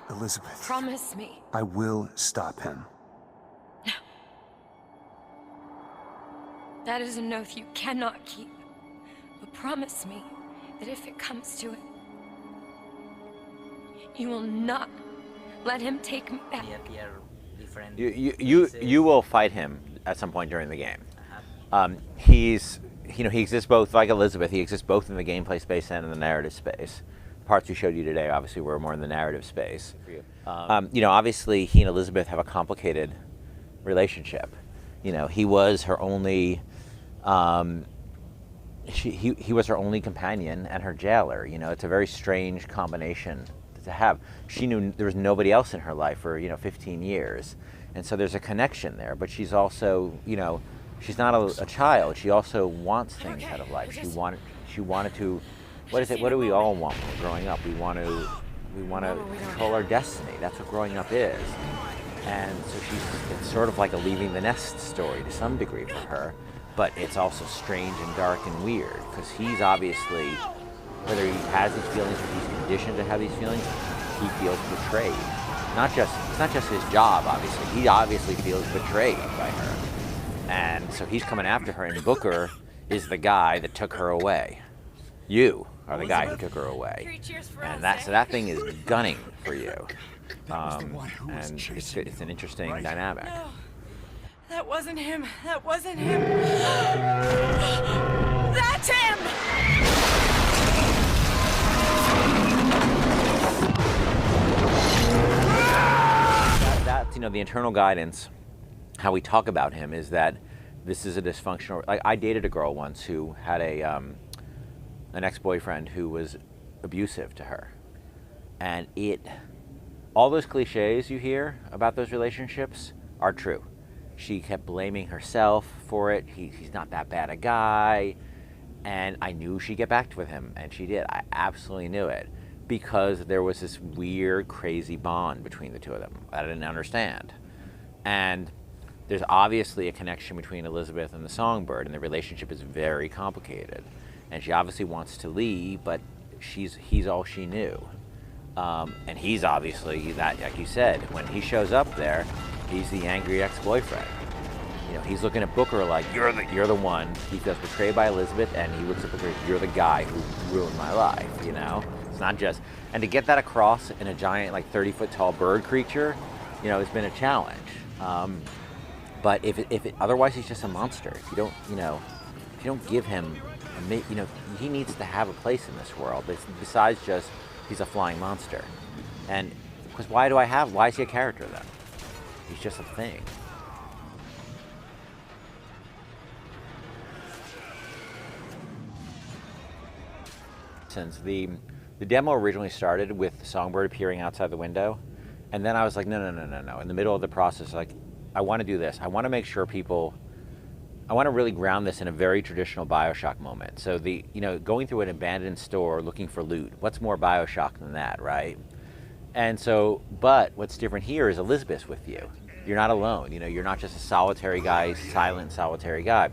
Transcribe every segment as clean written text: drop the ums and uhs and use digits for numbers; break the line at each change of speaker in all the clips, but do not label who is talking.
Elizabeth.
Promise me.
I will stop him.
No. That is an oath you cannot keep. But promise me that if it comes to it, you will not let him take me back.
You will fight him at some point during the game. He's, he exists both, like Elizabeth, he exists both in the gameplay space and in the narrative space. Parts we showed you today, obviously, were more in the narrative space. Obviously, he and Elizabeth have a complicated relationship. He was her only, he was her only companion and her jailer. It's a very strange combination to have. She knew there was nobody else in her life for 15 years, and so there's a connection there. But she's also, she's not a child. She also wants things out of life. She wanted to. What is it? What do we all want when we're growing up? We want to control our destiny. That's what growing up is. And so it's sort of like a leaving the nest story to some degree for her, but it's also strange and dark and weird because he's obviously, whether he has these feelings or he's conditioned to have these feelings, he feels betrayed. It's not just his job, obviously. He obviously feels betrayed by her. And so he's coming after her, and Booker is the guy that took her away. You are the guy who took her away. And that thing is gunning for you. And it's an interesting dynamic.
No, that wasn't him. That wasn't him. That's him!
That's, the internal guidance, how we talk about him is that this is a dysfunctional, I dated a girl once who had an ex-boyfriend who was abusive to her. And all those cliches you hear about those relationships are true. She kept blaming herself for it. He's not that bad a guy. And I knew she'd get back with him, and she did. I absolutely knew it because there was this weird, crazy bond between the two of them that I didn't understand. And there's obviously a connection between Elizabeth and the Songbird, and the relationship is very complicated. And she obviously wants to leave, but he's all she knew. And he's obviously, that, like you said, when he shows up there, he's the angry ex-boyfriend. He's looking at Booker like, you're the one. He feels betrayed by Elizabeth, and he looks at Booker, you're the guy who ruined my life, It's not just, and to get that across in a giant, 30-foot tall bird creature, it's been a challenge. But otherwise he's just a monster. If you don't give him, he needs to have a place in this world. Besides just, he's a flying monster. And, because why is he a character then? He's just a thing. Since the demo originally started with the Songbird appearing outside the window, and then I was like, no. In the middle of the process, I want to do this. I want to make sure I want to really ground this in a very traditional Bioshock moment. So going through an abandoned store looking for loot, what's more Bioshock than that, right? And so, but what's different here is Elizabeth's with you. You're not alone. You're not just a solitary guy, silent, solitary guy.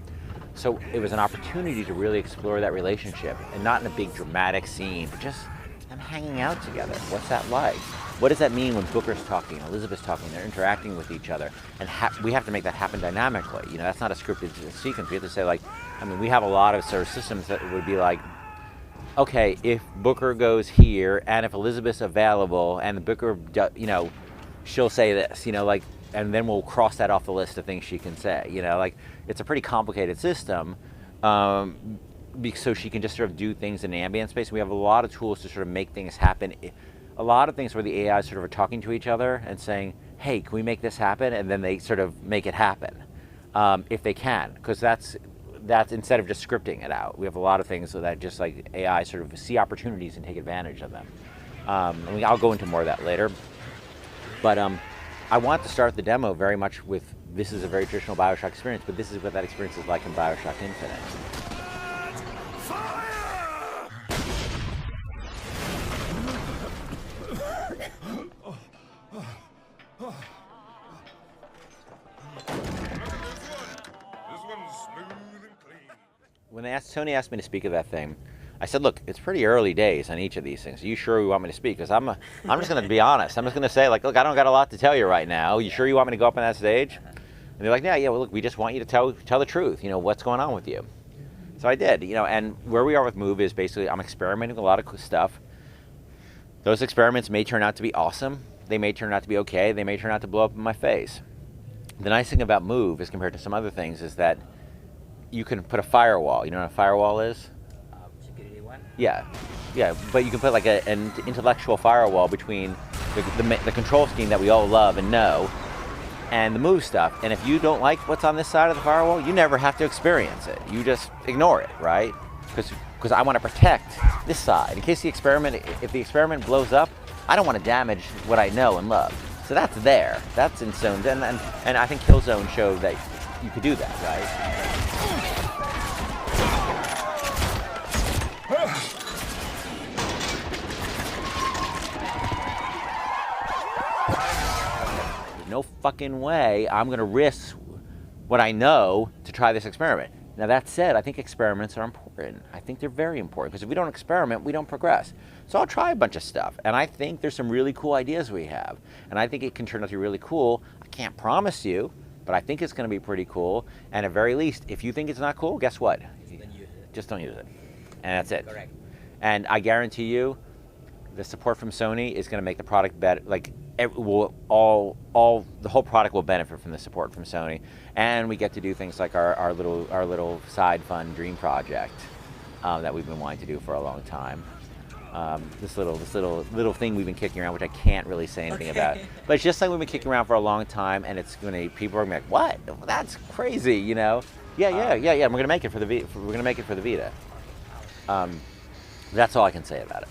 So it was an opportunity to really explore that relationship, and not in a big dramatic scene, but just them hanging out together. What's that like? What does that mean when Booker's talking, Elizabeth's talking, they're interacting with each other? And we have to make that happen dynamically. That's not a scripted sequence. We have to say, we have a lot of sort of systems that would be like, okay, if Booker goes here, and if Elizabeth's available, and Booker, she'll say this, and then we'll cross that off the list of things she can say. It's a pretty complicated system, so she can just sort of do things in the ambient space. We have a lot of tools to sort of make things happen. A lot of things where the AI sort of are talking to each other and saying, hey, can we make this happen? And then they sort of make it happen, if they can, because that's instead of just scripting it out. We have a lot of things that just AI sort of see opportunities and take advantage of them. I'll go into more of that later. But I want to start the demo very much with, this is a very traditional Bioshock experience, but this is what that experience is like in Bioshock Infinite. When Tony asked me to speak of that thing, I said, look, it's pretty early days on each of these things. Are you sure you want me to speak? Because I'm just going to be honest. I'm just going to say, like, look, I don't got a lot to tell you right now. You sure you want me to go up on that stage? And they're like, yeah, well, look, we just want you to tell the truth. You know, what's going on with you? So I did, you know, and where we are with Move is basically I'm experimenting with a lot of stuff. Those experiments may turn out to be awesome. They may turn out to be okay. They may turn out to blow up in my face. The nice thing about Move, as compared to some other things, is that you can put a firewall. You know what a firewall is?
Security one?
Yeah, but you can put like an intellectual firewall between the control scheme that we all love and know and the Move stuff. And if you don't like what's on this side of the firewall, you never have to experience it. You just ignore it, right? Because I want to protect this side. In case if the experiment blows up, I don't want to damage what I know and love. So that's there. That's in Zone. And I think Killzone showed that you could do that, right? There's no fucking way I'm going to risk what I know to try this experiment. Now that said, I think experiments are important. I think they're very important because if we don't experiment, we don't progress. So I'll try a bunch of stuff, and I think there's some really cool ideas we have, and I think it can turn out to be really cool. I can't promise you, but I think it's going to be pretty cool. And at very least, if you think it's not cool, guess what? Just don't use it, and that's it.
Correct.
And I guarantee you, the support from Sony is going to make the product better. Like the whole product will benefit from the support from Sony, and we get to do things like our little side fun dream project that we've been wanting to do for a long time. This little thing we've been kicking around, which I can't really say anything about, but it's just like we've been kicking around for a long time, and it's gonna people are gonna be like, what? That's crazy, you know? Yeah. We're gonna make it for the Vita. That's all I can say about it.